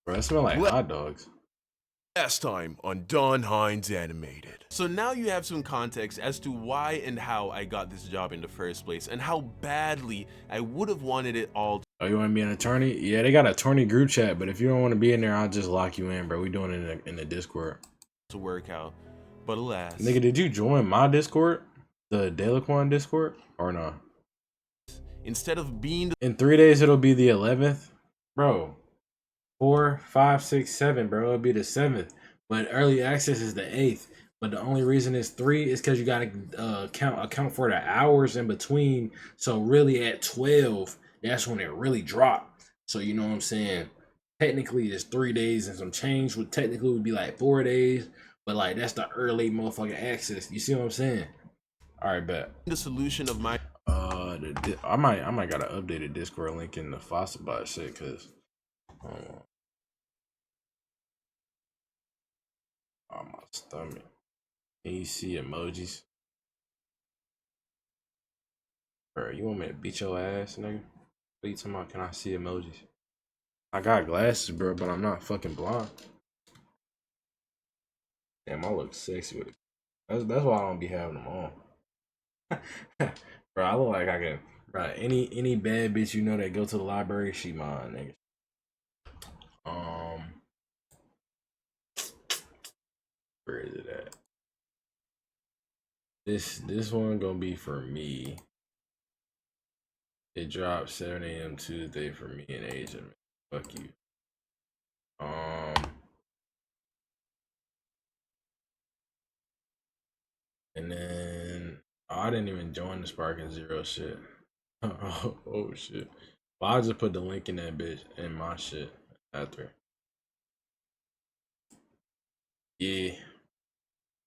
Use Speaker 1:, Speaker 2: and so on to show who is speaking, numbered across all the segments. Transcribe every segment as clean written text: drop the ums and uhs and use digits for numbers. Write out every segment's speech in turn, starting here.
Speaker 1: Bro, it smell like hot dogs.
Speaker 2: Last time on Don Hines Animated. So now you have some context as to why and how I got this job in the first place and how badly I would have wanted it all
Speaker 1: Oh, you want to be an attorney? Yeah, they got an attorney group chat, but if you don't want to be in there, I'll just lock you in, bro. We doing it in the Discord.
Speaker 2: to work out. But alas.
Speaker 1: Nigga, did you join my Discord? The Delaquan Discord? Or no?
Speaker 2: Instead of being
Speaker 1: In 3 days, it'll be the 11th. Bro, 4, 5, 6, 7, bro. It'll be the 7th. But early access is the 8th. But the only reason it's 3 is because you gotta account for the hours in between. So really at 12, that's when it really dropped. So you know what I'm saying? Technically it's 3 days and some change. Would technically would be like 4 days. But like that's the early motherfucking access. You see what I'm saying? All right, bet.
Speaker 2: the solution of my
Speaker 1: I might gotta update a Discord link in the Fossabot shit, cause oh my stomach. Can you see emojis? Bro, you want me to beat your ass, nigga? What you talking about? Can I see emojis? I got glasses, bro, but I'm not fucking blind. Damn, I look sexy with it. That's why I don't be having them on. Bro, I look like I can. Bro, any bad bitch you know that go to the library, she mine, nigga. Where is it at? This one gonna be for me. It dropped 7 a.m. Tuesday for me and Asia. Fuck you. And then I didn't even join the Spark and Zero shit. Oh shit. Well, I'll just put the link in that bitch in my shit after. Yeah.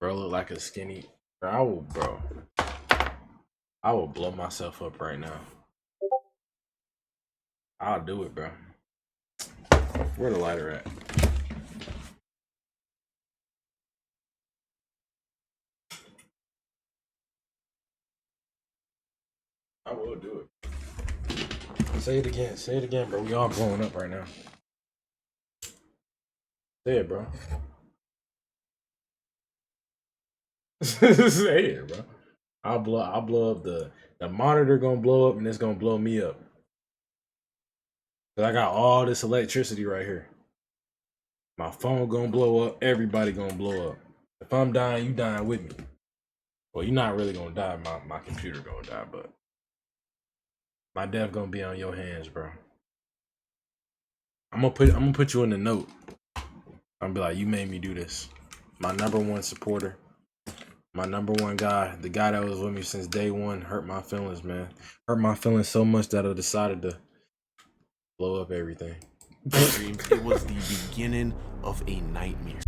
Speaker 1: Bro look like a skinny. Bro, I will blow myself up right now. I'll do it, bro. Where the lighter at? I will do it. Say it again, bro. We all blowing up right now. Say it, bro. Say it, bro. I'll blow up the monitor gonna blow up and it's gonna blow me up. Cause I got all this electricity right here. My phone gonna blow up, everybody gonna blow up. If I'm dying, you dying with me. Well, you're not really gonna die, my computer gonna die, but my death gonna be on your hands, bro. I'm gonna put you in the note. I'm gonna be like, you made me do this. My #1 supporter. My #1 guy, the guy that was with me since day one, hurt my feelings, man. Hurt my feelings so much that I decided to blow up everything.
Speaker 2: dreams, it was the beginning of a nightmare.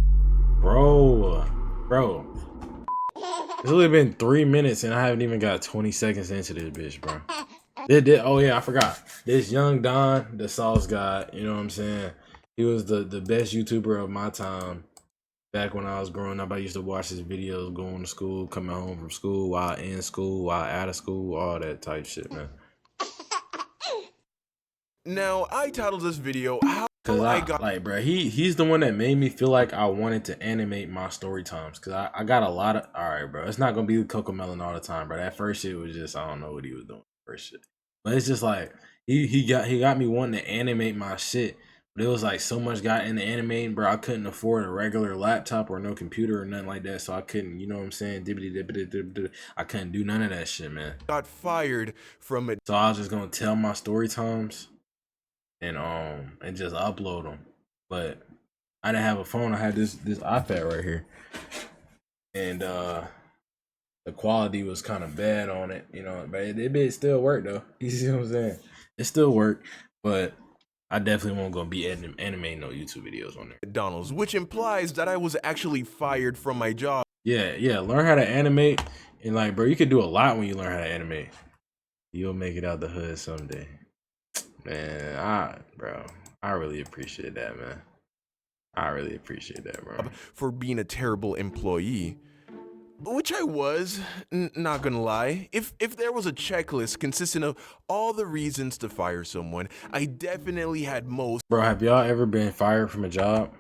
Speaker 1: Bro. It's only been 3 minutes and I haven't even got 20 seconds into this bitch, bro. Oh yeah, I forgot. This young Don, the sauce guy, you know what I'm saying? He was the best YouTuber of my time. Back when I was growing up, I used to watch his videos going to school, coming home from school, while in school, while out of school, all that type shit, man.
Speaker 2: Now, I titled this video, How I Got...
Speaker 1: Like, bro, he's the one that made me feel like I wanted to animate my story times. Because I got a lot of... Alright, bro, it's not going to be Cocomelon all the time, bro. That first shit was just... I don't know what he was doing first shit. But it's just like... He got me wanting to animate my shit. But it was like so much got into animating, bro. I couldn't afford a regular laptop or no computer or nothing like that. So I couldn't, you know what I'm saying? I couldn't do none of that shit, man.
Speaker 2: Got fired from it.
Speaker 1: So I was just gonna tell my story times and just upload them. But I didn't have a phone. I had this iPad right here. And the quality was kind of bad on it, you know, but it still worked though. You see what I'm saying? It still worked, but I definitely won't go be animating no YouTube videos on there.
Speaker 2: McDonald's, which implies that I was actually fired from my job.
Speaker 1: Yeah, learn how to animate. And like, bro, you can do a lot when you learn how to animate. You'll make it out the hood someday. Man, I really appreciate that, man. I really appreciate that, bro.
Speaker 2: For being a terrible employee. Which I was, not gonna lie. If there was a checklist consisting of all the reasons to fire someone, I definitely had most,
Speaker 1: Bro, have y'all ever been fired from a job?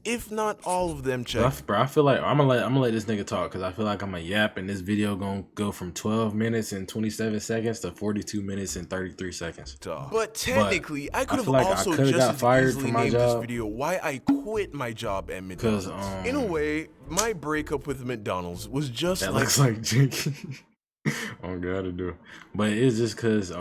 Speaker 2: if not all of them checked.
Speaker 1: Bro, I feel like I'm gonna let this nigga talk because I feel like I'm a yap and this video gonna go from 12 minutes and 27 seconds to 42 minutes and 33 seconds.
Speaker 2: But technically, I could have
Speaker 1: like
Speaker 2: also
Speaker 1: just
Speaker 2: got fired
Speaker 1: from
Speaker 2: easily
Speaker 1: my
Speaker 2: named
Speaker 1: job.
Speaker 2: this video why I quit my job at McDonald's. In a way, my breakup with McDonald's was just
Speaker 1: that
Speaker 2: like
Speaker 1: looks like Jinky. Oh god, to do. But it's just cause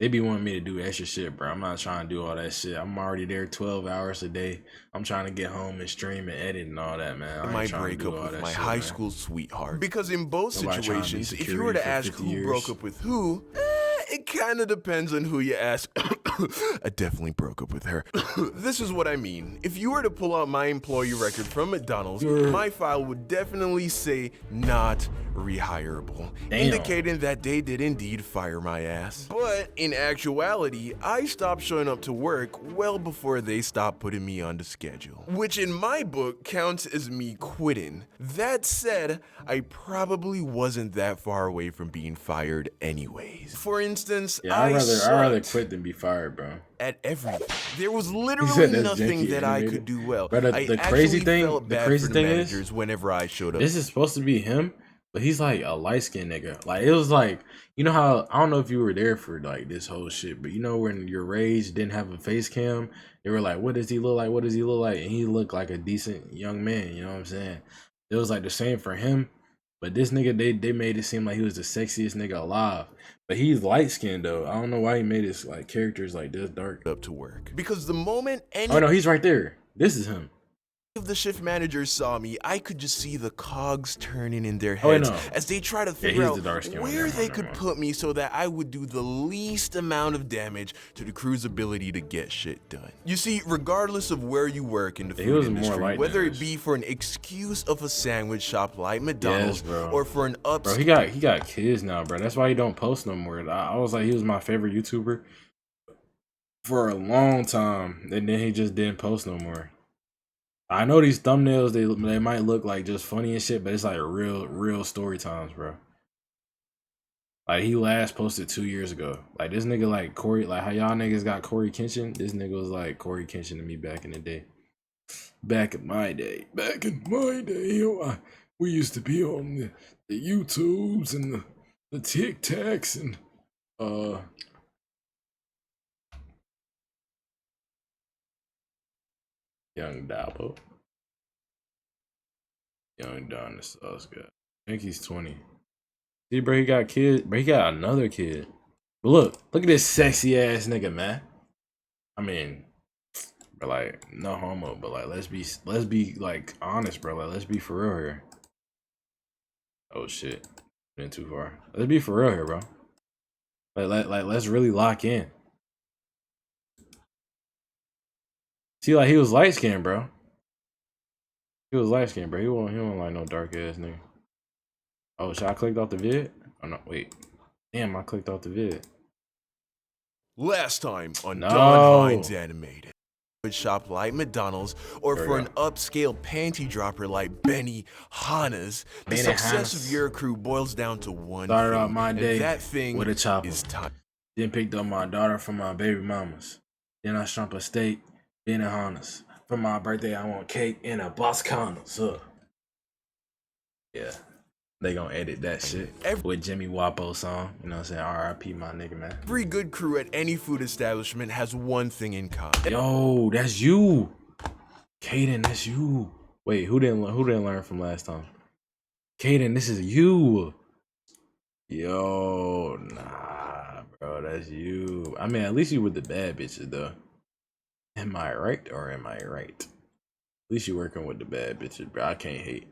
Speaker 1: they be wanting me to do extra shit, bro. I'm not trying to do all that shit. I'm already there 12 hours a day. I'm trying to get home and stream and edit and all that, man.
Speaker 2: my breakup with my high school sweetheart. Because in both situations, if you were to ask who broke up with who, it kind of depends on who you ask. I definitely broke up with her. This is what I mean. If you were to pull out my employee record from McDonald's, my file would definitely say not rehirable, indicating that they did indeed fire my ass. But in actuality, I stopped showing up to work well before they stopped putting me on the schedule, which in my book counts as me quitting. That said, I probably wasn't that far away from being fired anyways. For instance,
Speaker 1: I'd rather quit than be fired, bro.
Speaker 2: At everything. There was literally nothing that I could do well.
Speaker 1: But the crazy thing is,
Speaker 2: whenever I showed up,
Speaker 1: this is supposed to be him, but he's like a light-skinned nigga. Like, it was like, you know how, I don't know if you were there for like this whole shit, but you know when your Rage didn't have a face cam, they were like, what does he look like? What does he look like? And he looked like a decent young man, you know what I'm saying? It was like the same for him, but this nigga, they made it seem like he was the sexiest nigga alive. But he's light-skinned though. I don't know why he made his like characters like this dark.
Speaker 2: Up to work. Because the moment any
Speaker 1: oh no, he's right there. This is him.
Speaker 2: If the shift managers saw me, I could just see the cogs turning in their heads as they try to figure out where they could put me so that I would do the least amount of damage to the crew's ability to get shit done. You see, regardless of where you work in the food industry, whether it be for an excuse of a sandwich shop like McDonald's or for an
Speaker 1: Bro, he got kids now, bro. That's why he don't post no more. I was like, he was my favorite YouTuber for a long time, and then he just didn't post no more. I know these thumbnails, they might look like just funny and shit, but it's like real story times, bro. Like, he last posted 2 years ago. Like, this nigga like Corey, like how y'all niggas got Corey Kenshin, this nigga was like Corey Kenshin to me back in the day. Back in my day, we used to be on the YouTubes and the Tic Tacs and Young Dabo. Young Don the sauce guy. I think he's 20. See, bro, he got kids. Bro, he got another kid. But look at this sexy ass nigga, man. I mean, but like, no homo, but like, let's be like honest, bro. Like, let's be for real here. Oh shit, been too far. Let's be for real here, bro. Like, let's really lock in. See, like, he was light skinned, bro. He was light skinned, bro. He don't like no dark ass nigga. Oh, should I click off the vid? Oh no, wait. Damn, I clicked off the vid.
Speaker 2: Last time on Don Hines Animated. Shop like McDonald's or for an upscale panty dropper like Benny Hanna's, the success of your crew boils down to one
Speaker 1: Started
Speaker 2: thing,
Speaker 1: out my day
Speaker 2: and that thing
Speaker 1: with a chopper.
Speaker 2: is time.
Speaker 1: Then picked up my daughter from my baby mamas. Then I shrimp a steak, Benny Hanna's. For my birthday, I want cake and a Boscana. So, yeah. They gonna edit that shit with Jimmy Wapo song. You know what I'm saying? R.I.P. my nigga, man.
Speaker 2: Every good crew at any food establishment has one thing in common.
Speaker 1: Yo, that's you. Kaden, that's you. Wait, who didn't learn from last time? Kaden, this is you. Yo, nah, bro, that's you. I mean, at least you with the bad bitches, though. Am I right or am I right? At least you working with the bad bitches, bro. I can't hate.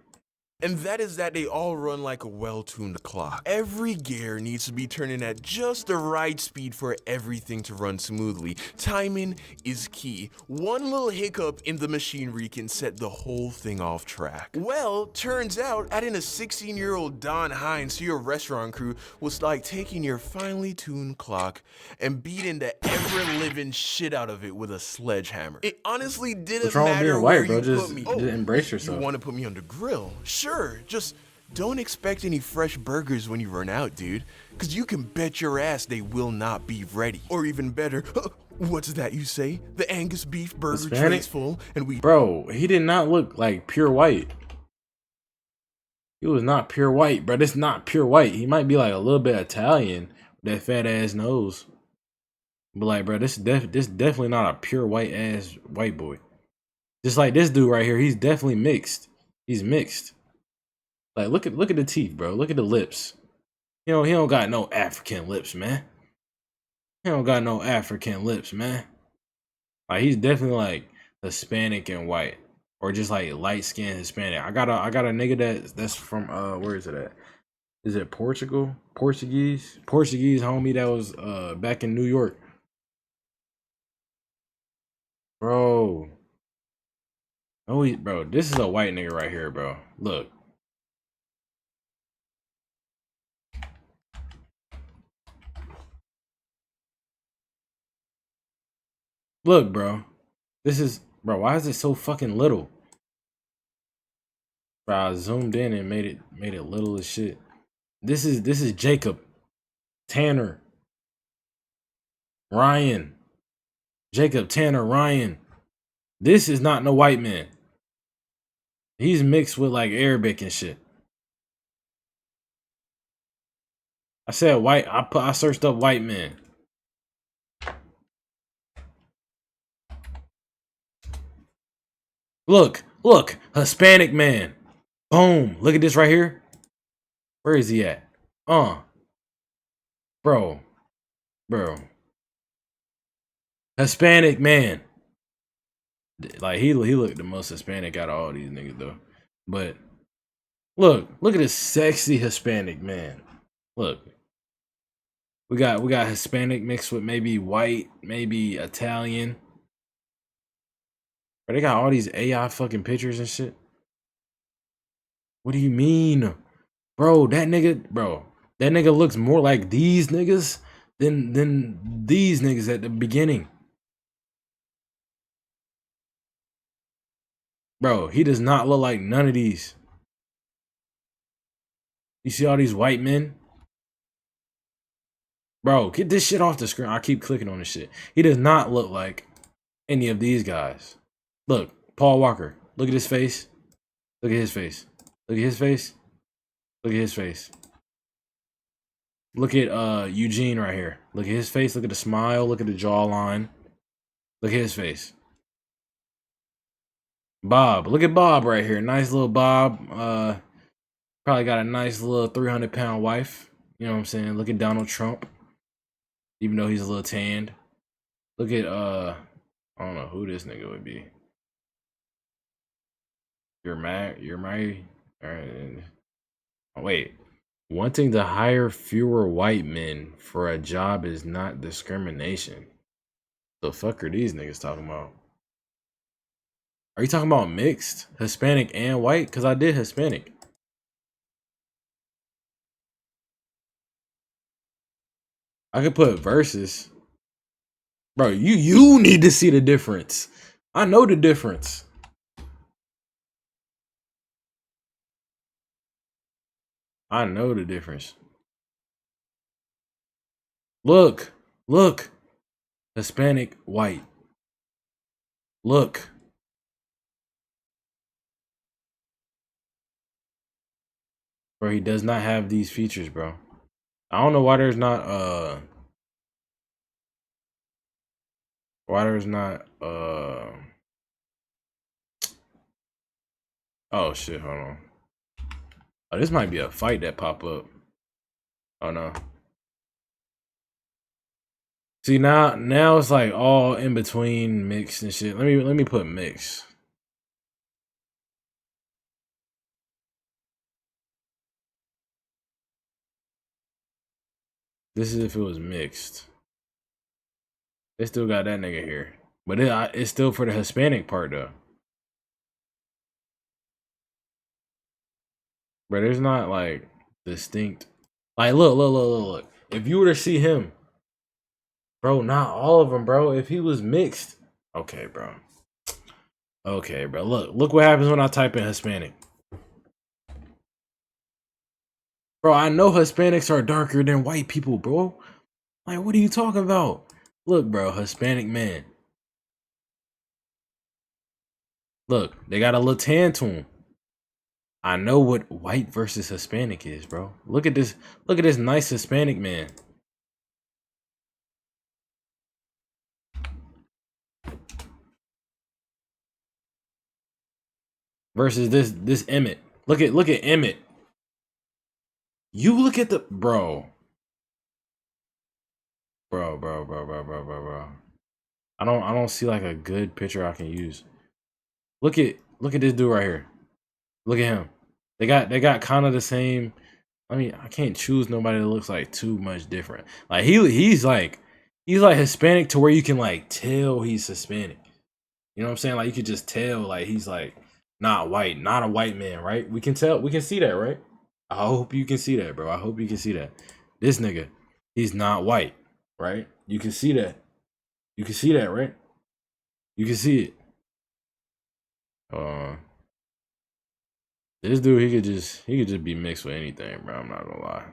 Speaker 2: And that is that they all run like a well-tuned clock. Every gear needs to be turning at just the right speed for everything to run smoothly. Timing is key. One little hiccup in the machinery can set the whole thing off track. Well, turns out adding a 16-year-old Don Hines to your restaurant crew was like taking your finely tuned clock and beating the ever-living shit out of it with a sledgehammer. It honestly didn't matter where you put me.
Speaker 1: Just embrace yourself.
Speaker 2: You want to put me on the grill? Sure. Sure, just don't expect any fresh burgers when you run out, dude. Cause you can bet your ass they will not be ready. Or even better, what's that you say? The Angus beef burger tray's full and we—
Speaker 1: Bro, he did not look like pure white. He was not pure white, bro. This not pure white. He might be like a little bit Italian with that fat ass nose. But like, bro, this definitely not a pure white ass white boy. Just like this dude right here, he's definitely mixed. He's mixed. Like, look at the teeth, bro. Look at the lips. You know, he don't got no African lips, man. He don't got no African lips, man. Like, he's definitely like Hispanic and white, or just like light skinned Hispanic. I got a nigga that's from where is it at? Is it Portugal? Portuguese homie that was back in New York. Bro. Oh, bro, this is a white nigga right here, bro. Look. Look, bro. This is, bro, why is it so fucking little? Bro, I zoomed in and made it little as shit. This is Jacob, Tanner, Ryan. Jacob, Tanner, Ryan. This is not no white man. He's mixed with like Arabic and shit. I said white. I searched up white man. Look, Hispanic man. Boom. Look at this right here. Where is he at? Bro. Hispanic man. Like he looked the most Hispanic out of all these niggas though. But look at this sexy Hispanic man. Look. We got Hispanic mixed with maybe white, maybe Italian. But they got all these AI fucking pictures and shit. What do you mean? Bro, that nigga looks more like these niggas than these niggas at the beginning. Bro, he does not look like none of these. You see all these white men? Bro, get this shit off the screen. I keep clicking on this shit. He does not look like any of these guys. Look, Paul Walker. Look at his face. Look at his face. Look at his face. Look at his face. Look at Eugene right here. Look at his face. Look at the smile. Look at the jawline. Look at his face. Bob. Look at Bob right here. Nice little Bob. Probably got a nice little 300-pound wife. You know what I'm saying? Look at Donald Trump. Even though he's a little tanned. Look at I don't know who this nigga would be. You're my alright. Oh, wait. Wanting to hire fewer white men for a job is not discrimination. The fuck are these niggas talking about? Are you talking about mixed? Hispanic and white? Because I did Hispanic. I could put versus. Bro, you need to see the difference. I know the difference. I know the difference. Look. Hispanic, white. Look. Bro, he does not have these features, bro. I don't know why there's not oh shit, hold on. Oh, this might be a fight that pop up. Oh no. See now it's like all in between mix and shit. Let me put mix. This is if it was mixed. They still got that nigga here. But it's still for the Hispanic part though. But there's not like distinct. Like look. If you were to see him, bro, not all of them, bro. If he was mixed, okay, bro. Look what happens when I type in Hispanic. Bro, I know Hispanics are darker than white people, bro. Like, what are you talking about? Look, bro, Hispanic man. Look, they got a little tan to them. I know what white versus Hispanic is, bro. Look at this. Look at this nice Hispanic man. Versus this Emmett. Look at Emmett. You look at the bro. Bro. I don't see like a good picture I can use. Look at this dude right here. Look at him. They got kind of the same. I mean, I can't choose nobody that looks like too much different. Like he's like Hispanic to where you can like tell he's Hispanic. You know what I'm saying? Like you could just tell like he's like not white, not a white man, right? We can tell, we can see that, right? I hope you can see that, bro. I hope you can see that. This nigga, he's not white, right? You can see that. You can see that, right? You can see it. This dude, he could just be mixed with anything, bro. I'm not gonna lie.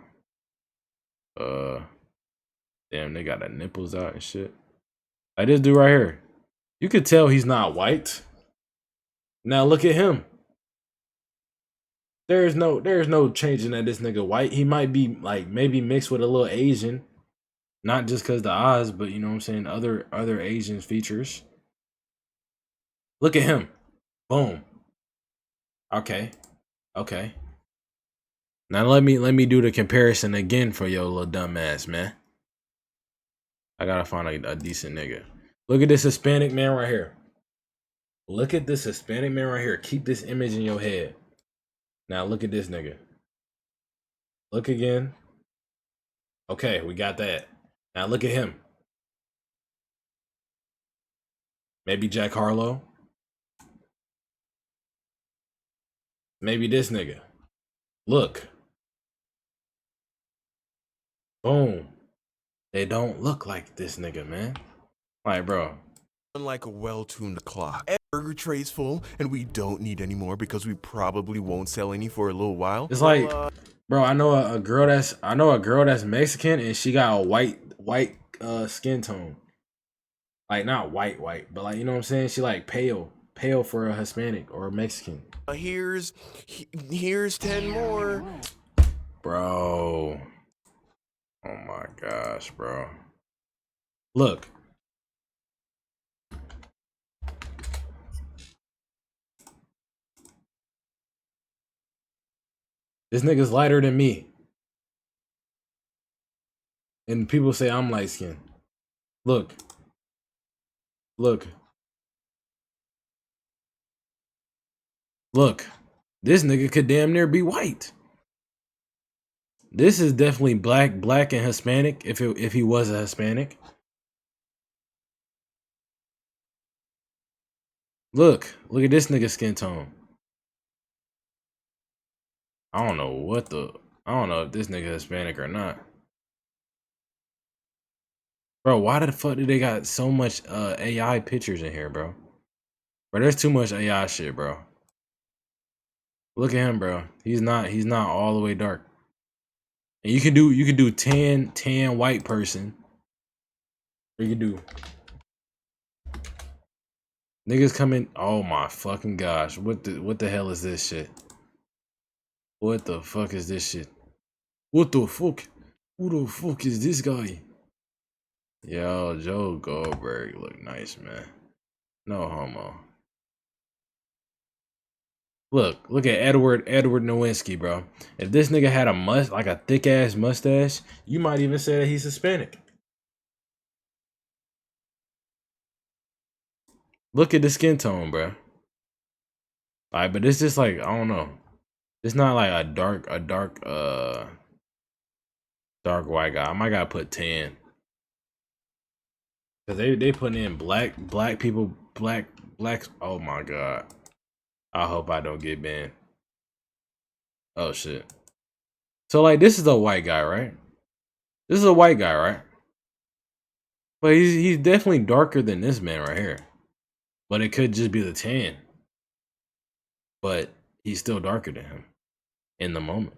Speaker 1: Damn, they got the nipples out and shit. Like this dude right here. You could tell he's not white. Now look at him. There's no changing that this nigga white. He might be like maybe mixed with a little Asian. Not just cause the eyes, but you know what I'm saying, other Asian features. Look at him. Boom. Okay. Now let me do the comparison again for your little dumb ass, man. I gotta find a decent nigga. Look at this Hispanic man right here. Look at this Hispanic man right here. Keep this image in your head. Now look at this nigga. Look again. Okay, we got that. Now look at him. Maybe Jack Harlow. Maybe this nigga. Look. Boom. They don't look like this nigga, man. Like, bro.
Speaker 2: Unlike a well-tuned clock. Burger tray's full, and we don't need any more because we probably won't sell any for a little while.
Speaker 1: It's like, bro, I know a girl that's Mexican and she got a white skin tone. Like not white, but like you know what I'm saying? She like pale for a Hispanic or a Mexican.
Speaker 2: Here's 10 more.
Speaker 1: Bro. Oh my gosh, bro. Look. This nigga's lighter than me. And people say I'm light skinned. Look. Look. This nigga could damn near be white. This is definitely black and Hispanic if he was a Hispanic. Look at this nigga skin tone. I don't know if this nigga Hispanic or not. Bro, why the fuck do they got so much AI pictures in here, bro? Bro, there's too much AI shit, bro. Look at him, bro. He's not all the way dark. And you can do tan white person. Or you can do niggas coming. Oh my fucking gosh. What the hell is this shit? What the fuck is this shit? What the fuck? Who the fuck is this guy? Yo, Joe Goldberg look nice, man. No homo. Look at Edward Nowinski, bro. If this nigga had a thick ass mustache, you might even say that he's Hispanic. Look at the skin tone, bro. Alright, but it's just like I don't know. It's not like a dark white guy. I might gotta put tan. Cause they putting in black people, blacks. Oh my god. I hope I don't get banned. Oh shit. So like this is a white guy, right? This is a white guy, right? But he's definitely darker than this man right here. But it could just be the tan. But he's still darker than him in the moment.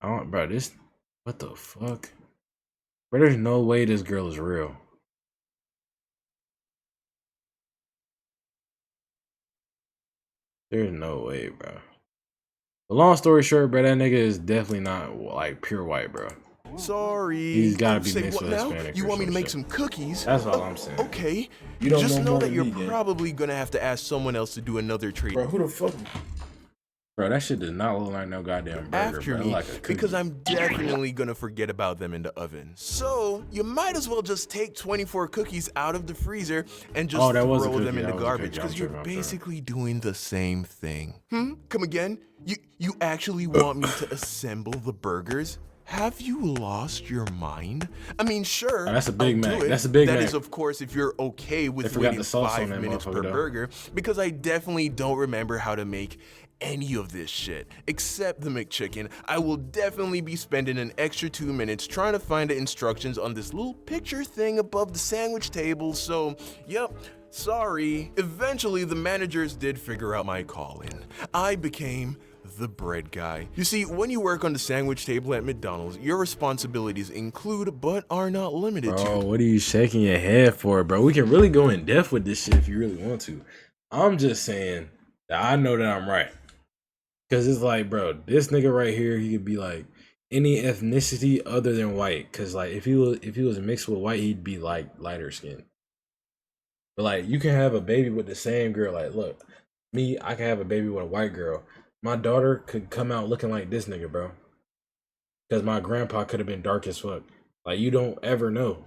Speaker 1: I don't, bro. This, what the fuck, bro? There's no way this girl is real. There's no way, bro. But long story short, bro, that nigga is definitely not like pure white, bro.
Speaker 2: Sorry.
Speaker 1: He's gotta be
Speaker 2: Say
Speaker 1: mixed
Speaker 2: what
Speaker 1: with
Speaker 2: now?
Speaker 1: Hispanic.
Speaker 2: You
Speaker 1: or
Speaker 2: want me to
Speaker 1: some
Speaker 2: make
Speaker 1: shit.
Speaker 2: some cookies?
Speaker 1: That's all I'm saying.
Speaker 2: Okay.
Speaker 1: You don't
Speaker 2: just
Speaker 1: know
Speaker 2: know
Speaker 1: more
Speaker 2: that
Speaker 1: than
Speaker 2: you're
Speaker 1: me,
Speaker 2: probably gonna have to ask someone else to do another trade.
Speaker 1: Bro, who the fuck? Bro, that shit does not look like no goddamn burger,
Speaker 2: After
Speaker 1: bro.
Speaker 2: me,
Speaker 1: Like a cookie.
Speaker 2: because I'm definitely gonna forget about them in the oven. So you might as well just take 24 cookies out of the freezer and just throw them in the garbage, because you're basically doing the same thing. Come again? You actually want me to assemble the burgers? Have you lost your mind? I mean, sure,
Speaker 1: Oh, that's a Big
Speaker 2: I'll
Speaker 1: Mac.
Speaker 2: do it.
Speaker 1: That's a Big
Speaker 2: That
Speaker 1: Mac.
Speaker 2: is, of course, if you're okay with
Speaker 1: forgot
Speaker 2: waiting
Speaker 1: the sauce on
Speaker 2: 5
Speaker 1: that
Speaker 2: minutes per
Speaker 1: motherfucker, though.
Speaker 2: burger, because I definitely don't remember how to make any of this shit except the McChicken. I will definitely be spending an extra 2 minutes trying to find the instructions on this little picture thing above the sandwich table, so yep, sorry. Eventually the managers did figure out my calling. I became the bread guy. You see, when you work on the sandwich table at McDonald's, your responsibilities include but are not limited to.
Speaker 1: Bro, what are you shaking your head for, bro? We can really go in depth with this shit if you really want to. I'm just saying that I know that I'm right. Cause it's like, bro, this nigga right here, he could be like any ethnicity other than white. Cause like if he was mixed with white, he'd be like lighter skin. But like you can have a baby with the same girl. Like, look, me, I can have a baby with a white girl. My daughter could come out looking like this nigga, bro. Cause my grandpa could have been dark as fuck. Like you don't ever know.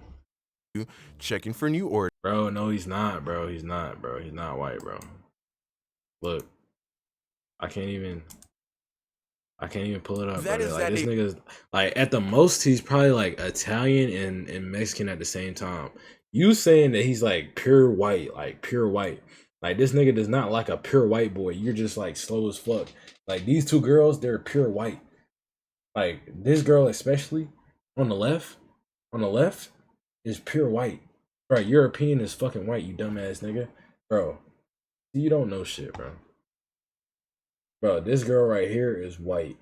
Speaker 2: Checking for new orders.
Speaker 1: Bro, no, he's not, bro. He's not, bro. He's not white, bro. Look, I can't even pull it up. Like this nigga's like at the most he's probably like Italian and Mexican at the same time. You saying that he's like pure white, like pure white. Like this nigga does not like a pure white boy. You're just like slow as fuck. Like these two girls, they're pure white. Like this girl especially on the left is pure white. Bro, European is fucking white, you dumbass nigga. Bro, you don't know shit, bro. Bro, this girl right here is white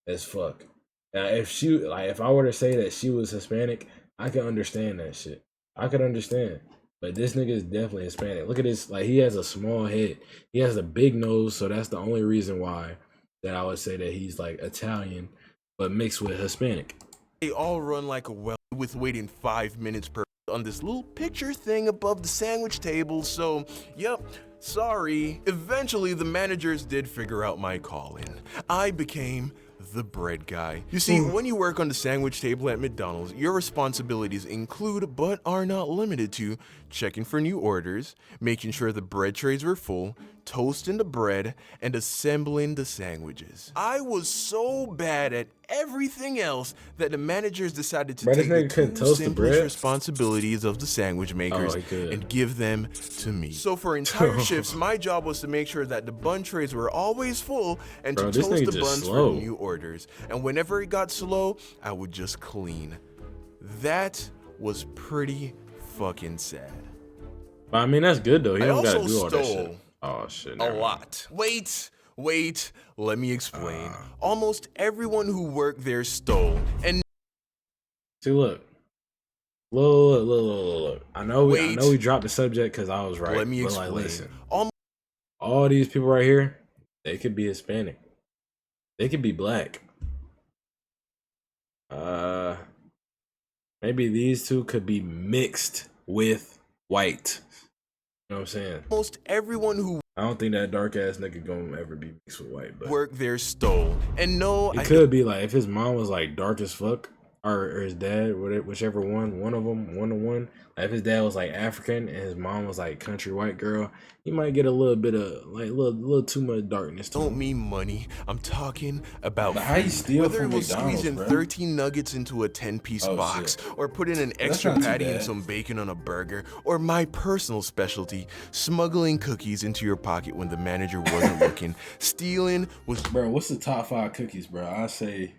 Speaker 1: as fuck. Now, if I were to say that she was Hispanic, I could understand that shit. I could understand. But this nigga is definitely Hispanic. Look at this. Like, he has a small head. He has a big nose, so that's the only reason why that I would say that he's like Italian, but mixed with Hispanic.
Speaker 2: They all run like a well with waiting 5 minutes per on this little picture thing above the sandwich table, so yep, sorry. Eventually the managers did figure out my calling. I became the bread guy. You see, when you work on the sandwich table at McDonald's, your responsibilities include but are not limited to checking for new orders, making sure the bread trays were full, toasting the bread, and assembling the sandwiches. I was so bad at everything else that the managers decided to take the two simplest responsibilities of the sandwich makers and give them to me. So for entire shifts, my job was to make sure that the bun trays were always full and to toast the buns for new orders. And whenever it got slow, I would just clean. That was pretty fucking sad.
Speaker 1: But I mean, that's good though. You don't gotta do all that shit. Oh shit.
Speaker 2: A lot. Wait, let me explain. Almost everyone who worked there stole. And
Speaker 1: see, look. I know we dropped the subject because I was right.
Speaker 2: Let me explain.
Speaker 1: Like, listen, all these people right here, they could be Hispanic. They could be black. Maybe these two could be mixed with white. You know what I'm saying?
Speaker 2: Almost everyone who
Speaker 1: I don't think that dark ass nigga gonna ever be mixed with white, but
Speaker 2: work there stole. And no,
Speaker 1: it could be like if his mom was like dark as fuck, or his dad, whichever one of them, 1-to-1. Like if his dad was like African and his mom was like country white girl, he might get a little bit of like little too much darkness.
Speaker 2: Don't mean money. I'm talking about
Speaker 1: how you steal
Speaker 2: whether
Speaker 1: from
Speaker 2: it was
Speaker 1: McDonald's,
Speaker 2: squeezing
Speaker 1: bro.
Speaker 2: 13 nuggets into a 10-piece box, or putting an extra patty and some bacon on a burger, or my personal specialty, smuggling cookies into your pocket when the manager wasn't looking. Stealing was
Speaker 1: bro. What's the top 5 cookies, bro? I say,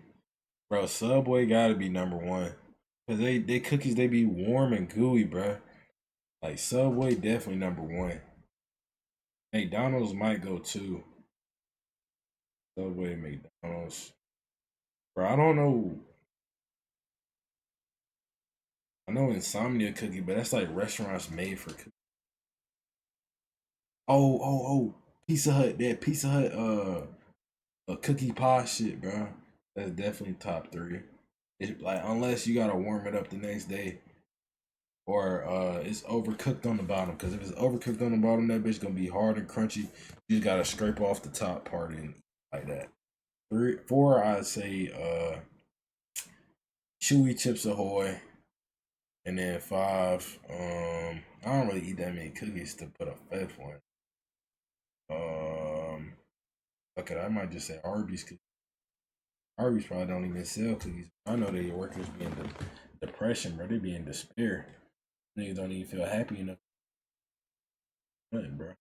Speaker 1: bro, Subway gotta be number 1. Cause they cookies, they be warm and gooey, bro. Like Subway definitely number 1. McDonald's might go 2. Subway, McDonald's. Bro, I don't know. I know insomnia cookie, but that's like restaurants made for cookies. Oh, Pizza Hut, that Pizza Hut a cookie pie shit, bro. That's definitely top three. It's like unless you gotta warm it up the next day, or it's overcooked on the bottom. Because if it's overcooked on the bottom, that bitch gonna be hard and crunchy. You just gotta scrape off the top part and like that. Three, four, I'd say chewy chips ahoy, and then five. I don't really eat that many cookies to put a fifth one. Okay, I might just say Arby's cookies. Arby's probably don't even sell cookies. I know their workers be in depression, bro. They be in despair. Niggas don't even feel happy enough. Nothing, bro.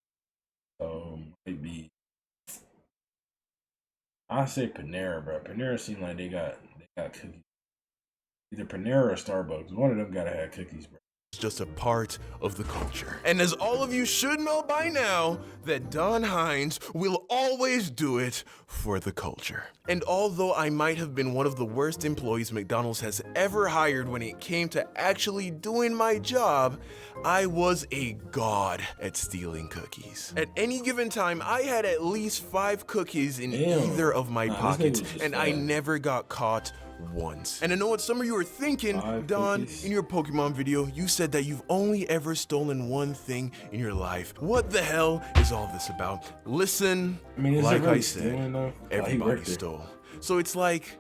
Speaker 1: So maybe I say Panera, bro. Panera seem like they got cookies. Either Panera or Starbucks. One of them gotta have cookies, bro.
Speaker 2: It's just a part of the culture. And as all of you should know by now, that Don Hines will always do it for the culture. And although I might have been one of the worst employees McDonald's has ever hired when it came to actually doing my job, I was a god at stealing cookies. At any given time, I had at least 5 cookies in either of my pockets, and I never got caught once. And I know what some of you are thinking, Don, in your Pokemon video, you said that you've only ever stolen one thing in your life. What the hell is all this about? Listen, like I said, everybody stole. So it's like,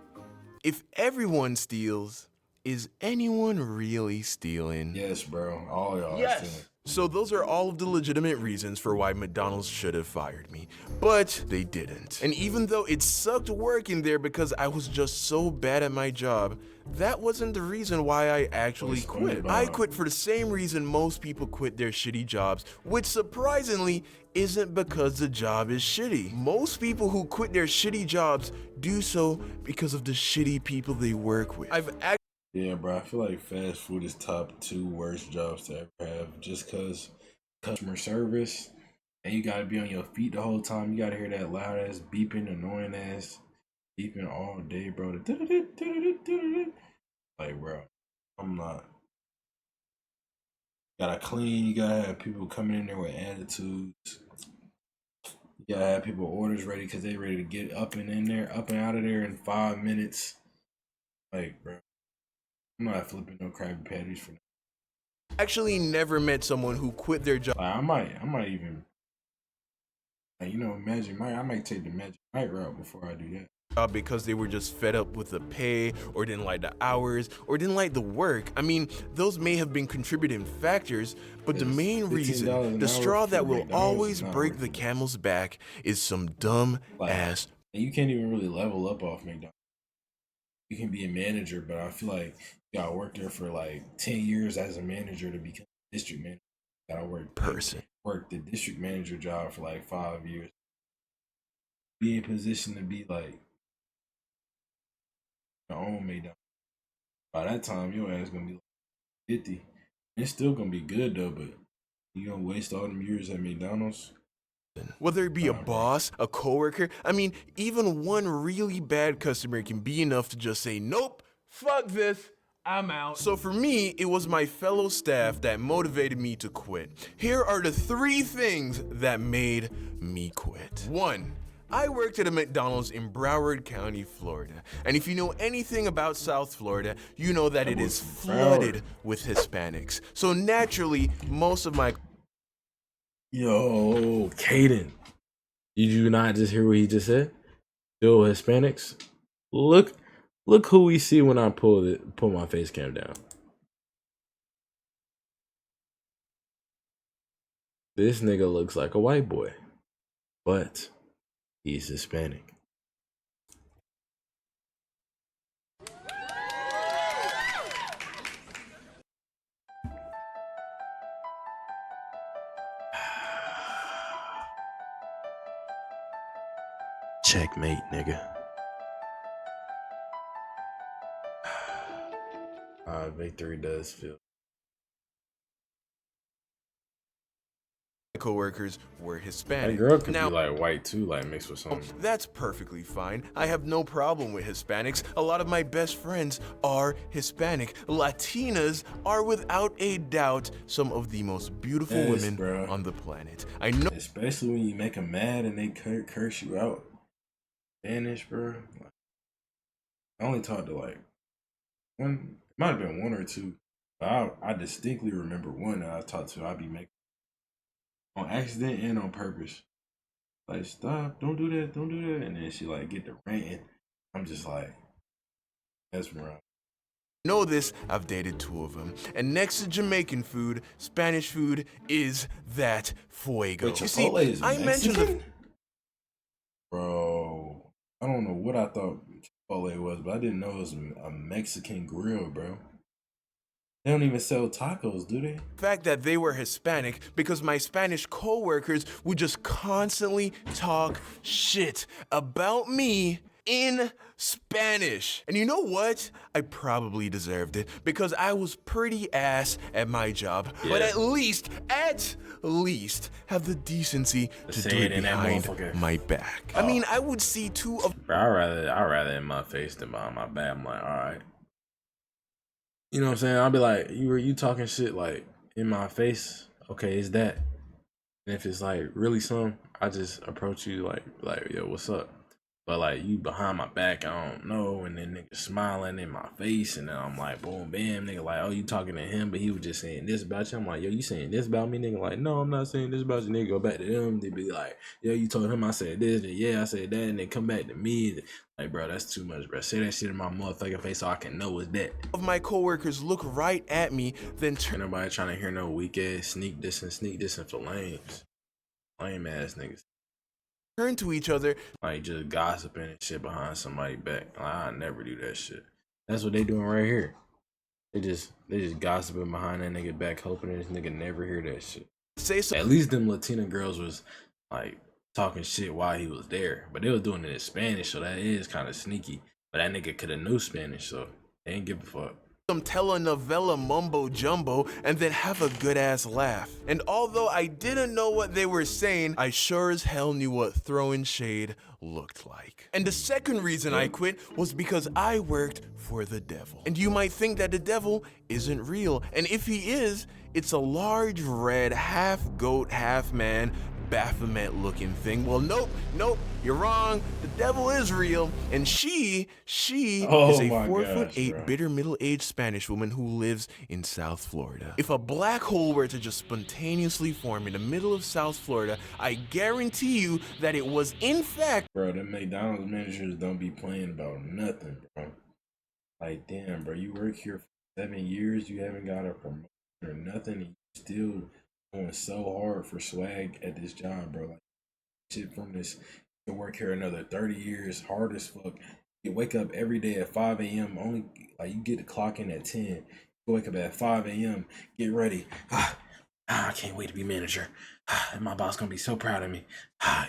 Speaker 2: if everyone steals, is anyone really stealing?
Speaker 1: Yes, bro. All y'all are stealing.
Speaker 2: So those are all of the legitimate reasons for why McDonald's should have fired me, but they didn't. And even though it sucked working there because I was just so bad at my job, that wasn't the reason why I actually quit. I quit for the same reason most people quit their shitty jobs, which surprisingly isn't because the job is shitty. Most people who quit their shitty jobs do so because of the shitty people they work with.
Speaker 1: Yeah, bro, I feel like fast food is top 2 worst jobs to ever have just because customer service and you gotta be on your feet the whole time. You gotta hear that loud ass beeping, annoying ass beeping all day, bro. Like, bro, I'm not. You gotta clean, you gotta have people coming in there with attitudes. You gotta have people orders ready because they ready to get up and in there, up and out of there in 5 minutes. Like, bro, I'm not flipping no Krabby Patties for
Speaker 2: actually never met someone who quit their job.
Speaker 1: I might even, like, I might take the Magic Mike route before I do that.
Speaker 2: Because they were just fed up with the pay, or didn't like the hours, or didn't like the work. I mean, those may have been contributing factors, but the main reason, the straw that will always break the camel's back, is some dumb ass.
Speaker 1: You can't even really level up off McDonald's. You can be a manager, but I feel like you gotta work there for like 10 years as a manager to become a district manager. You gotta work the district manager job for like 5 years. Be in position to be like your own McDonald's. By that time, your ass gonna be like 50. It's still gonna be good though, but you gonna waste all them years at McDonald's?
Speaker 2: Whether it be a boss, a coworker, I mean, even one really bad customer can be enough to just say, nope, fuck this, I'm out. So for me, it was my fellow staff that motivated me to quit. Here are the 3 things that made me quit. 1. I worked at a McDonald's in Broward County, Florida. And if you know anything about South Florida, you know that it is flooded with Hispanics. So naturally, most of my...
Speaker 1: Yo, Caden, did you not just hear what he just said? Yo, Hispanics, look who we see when I pull my face cam down. This nigga looks like a white boy, but he's Hispanic. Checkmate, nigga. Victory does feel.
Speaker 2: coworkers were
Speaker 1: That
Speaker 2: Hispanic.
Speaker 1: girl could
Speaker 2: Now,
Speaker 1: be like white too, like mixed with something.
Speaker 2: that's perfectly fine. I have no problem with Hispanics. A lot of my best friends are Hispanic. Latinas are without a doubt some of the most beautiful women on the planet. I know,
Speaker 1: especially when you make them mad and they curse you out. Spanish, bro. I only talked to like one, it might have been one or two. But I distinctly remember one that I talked to. I'd be making on accident and on purpose. Like, stop, don't do that, don't do that. And then she like get the ranting. I'm just like, that's wrong.
Speaker 2: know this, I've dated 2 of them. And next to Jamaican food, Spanish food is that fuego.
Speaker 1: Wait, you see,
Speaker 2: I mentioned
Speaker 1: bro, I don't know what I thought Chipotle was, but I didn't know it was a Mexican grill, bro. They don't even sell tacos, do they?
Speaker 2: the fact that they were Hispanic because my Spanish coworkers would just constantly talk shit about me in Spanish. And you know what? I probably deserved it because I was pretty ass at my job.
Speaker 1: Yeah.
Speaker 2: But at least have the decency to do it behind my back. I mean, I would see 2 of...
Speaker 1: Bro, I'd rather in my face than behind my back. I'm like, all right. You know what I'm saying? I'll be like, you talking shit like in my face? Okay, is that? And if it's like really something, I just approach you like, yo, what's up? But like you behind my back, I don't know, and then nigga smiling in my face, and then I'm like, boom, bam, nigga, like, oh, you talking to him, but he was just saying this about you. I'm like, yo, you saying this about me, nigga? Like, no, I'm not saying this about you, nigga. Go back to them. They be like, yo, you told him I said this, and yeah, I said that, and then come back to me. Like, bro, that's too much, bro. Say that shit in my motherfucking face so I can know it's that.
Speaker 2: Of my coworkers look right at me, then turn.
Speaker 1: Ain't nobody trying to hear no weak ass sneak this for lames, lame ass niggas.
Speaker 2: Turn to each other,
Speaker 1: like just gossiping and shit behind somebody's back. Like, I never do that shit. That's what they doing right here. They just gossiping behind that nigga back, hoping this nigga never hear that shit.
Speaker 2: Say so.
Speaker 1: At least them Latina girls was like talking shit while he was there, but they was doing it in Spanish, so that is kind of sneaky. But that nigga could have knew Spanish, so they ain't give a fuck.
Speaker 2: Some telenovela mumbo jumbo and then have a good ass laugh. And although I didn't know what they were saying, I sure as hell knew what throwing shade looked like. And the second reason I quit was because I worked for the devil. And you might think that the devil isn't real, and if he is, it's a large red half goat half man Baphomet looking thing. Well, nope, you're wrong. The devil is real, and she is a 4'8" bitter middle-aged Spanish woman who lives in South Florida. If a black hole were to just spontaneously form in the middle of South Florida, I guarantee you that it was in fact.
Speaker 1: Bro, them McDonald's managers don't be playing about nothing, bro. Like, damn, bro, you work here for 7 years, you haven't got a promotion or nothing, and you still going so hard for swag at this job, bro. Like, shit from this, you work here another 30 years, hard as fuck. You wake up every day at 5 a.m. Only like you get the clock in at 10. You wake up at 5 a.m. Get ready. I can't wait to be manager. My boss gonna be so proud of me.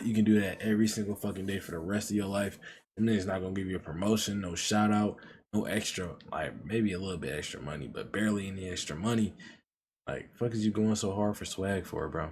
Speaker 1: You can do that every single fucking day for the rest of your life. And then it's not gonna give you a promotion, no shout out, no extra, like maybe a little bit extra money, but barely any extra money. Like, fuck is you going so hard for swag for, bro?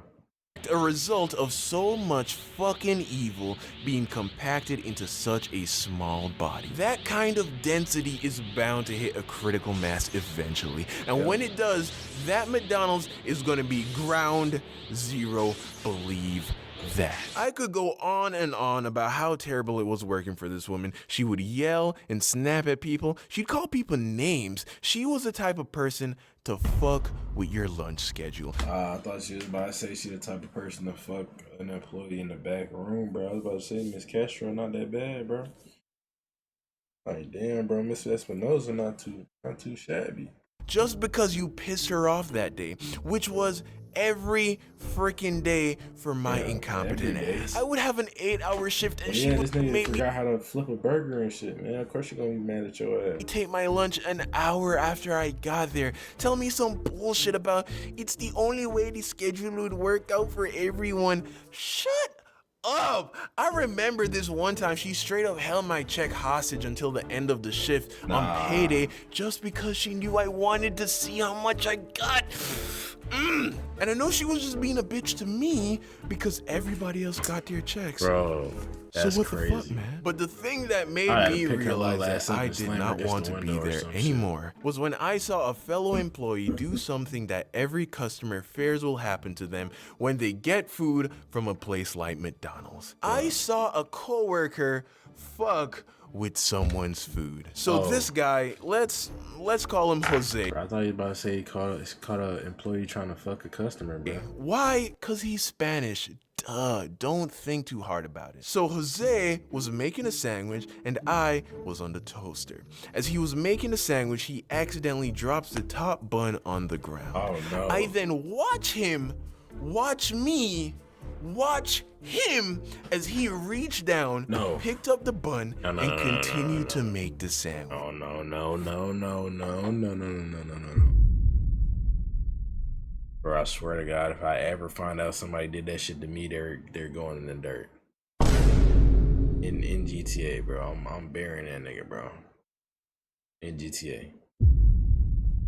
Speaker 2: A result of so much fucking evil being compacted into such a small body. That kind of density is bound to hit a critical mass eventually. And when it does, that McDonald's is gonna be ground zero, believe that. I could go on and on about how terrible it was working for this woman. She would yell and snap at people. She'd call people names. She was the type of person to fuck with your lunch schedule.
Speaker 1: I thought she was about to say she the type of person to fuck an employee in the back room, bro. I was about to say Miss Castro not that bad, bro. Like, damn, bro, Miss Espinosa not too shabby.
Speaker 2: Just because you pissed her off that day, which was every freaking day for my incompetent ass. I would have an 8-hour shift and she would make me
Speaker 1: forgot how to flip a burger and shit, man. Of course you're gonna be mad at your ass.
Speaker 2: Take my lunch an hour after I got there. Tell me some bullshit about it's the only way the schedule would work out for everyone. Shut up! I remember this one time she straight up held my check hostage until the end of the shift on payday just because she knew I wanted to see how much I got. And I know she was just being a bitch to me because everybody else got their checks.
Speaker 1: Bro, that's
Speaker 2: so what
Speaker 1: crazy.
Speaker 2: the fuck, man? But the thing that made me
Speaker 1: pick her
Speaker 2: realize
Speaker 1: little
Speaker 2: that
Speaker 1: ass up
Speaker 2: I
Speaker 1: and
Speaker 2: did
Speaker 1: slam her
Speaker 2: not
Speaker 1: against
Speaker 2: want
Speaker 1: the
Speaker 2: to be
Speaker 1: window or
Speaker 2: there
Speaker 1: some
Speaker 2: anymore was when I saw a fellow employee do something that every customer fears will happen to them when they get food from a place like McDonald's. I saw a coworker fuck with someone's food. So this guy, let's call him Jose.
Speaker 1: Bro, I thought you were about to say he caught a employee trying to fuck a customer, bro.
Speaker 2: Why? Cause he's Spanish. Duh, don't think too hard about it. So Jose was making a sandwich and I was on the toaster. As he was making the sandwich, he accidentally drops the top bun on the ground.
Speaker 1: Oh no.
Speaker 2: I then watch him, watch me, watch him as he reached down, picked up the bun, and continued to make the sandwich.
Speaker 1: Oh no. Bro, I swear to God, if I ever find out somebody did that shit to me, they're going in the dirt. In GTA, bro. I'm burying that nigga, bro. In GTA.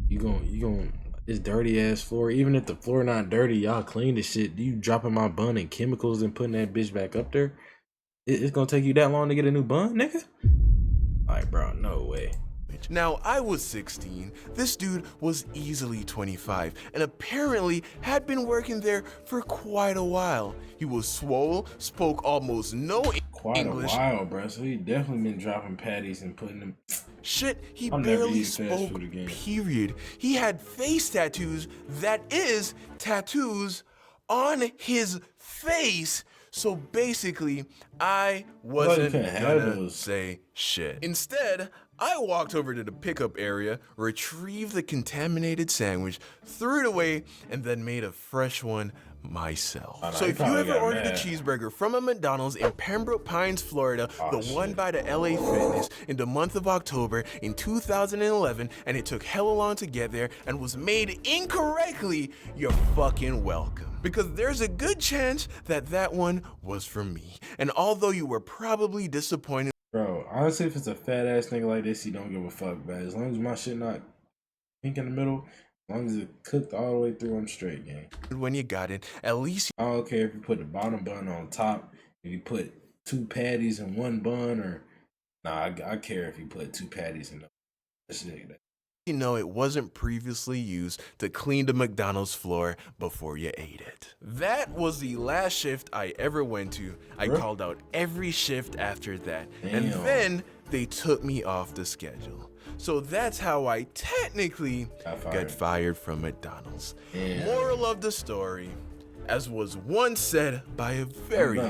Speaker 1: You gon' this dirty ass floor. Even if the floor not dirty, y'all clean the shit. You dropping my bun and chemicals and putting that bitch back up there? It's gonna take you that long to get a new bun, nigga? Alright, bro, no way.
Speaker 2: Now, I was 16, this dude was easily 25, and apparently had been working there for quite a while. He was swole, spoke almost no English.
Speaker 1: Quite a while, bro, so he definitely been dropping patties and putting them...
Speaker 2: Shit, he barely spoke, period. He had face tattoos, that is, tattoos on his face. So basically, I wasn't gonna say shit. Instead, I walked over to the pickup area, retrieved the contaminated sandwich, threw it away, and then made a fresh one myself. So if you ever ordered a cheeseburger from a McDonald's in Pembroke Pines, Florida, the one by the LA Fitness, in the month of October in 2011, and it took hella long to get there and was made incorrectly, you're fucking welcome. Because there's a good chance that that one was from me. And although you were probably disappointed,
Speaker 1: bro, honestly, if it's a fat ass nigga like this, he don't give a fuck, man. As long as my shit not pink in the middle, as long as it cooked all the way through, I'm straight, gang.
Speaker 2: when you got it, at least
Speaker 1: I don't care if you put the bottom bun on top, if you put 2 patties in one bun, or nah, I care if you put 2 patties in the shit.
Speaker 2: you know it wasn't previously used to clean the McDonald's floor before you ate it. That was the last shift I ever went to. I called out every shift after that. Damn. And then they took me off the schedule. So that's how I technically got fired from McDonald's. Damn. Moral of the story, as was once said by a very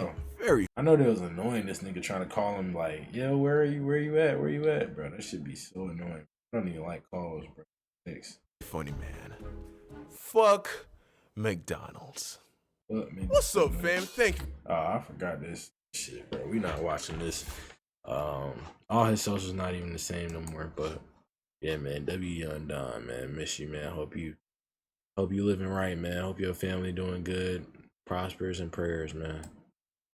Speaker 1: I know that was annoying, this nigga trying to call him like, yo, where you at, bro? That should be so annoying. I don't even like calls, bro. Thanks.
Speaker 2: Funny man. Fuck McDonald's. What's up, fam? Thank you.
Speaker 1: Oh, I forgot this shit, bro. We not watching this. All his socials not even the same no more. But yeah, man. W Young Don, man. Miss you, man. Hope you living right, man. Hope your family doing good. Prospers and prayers, man.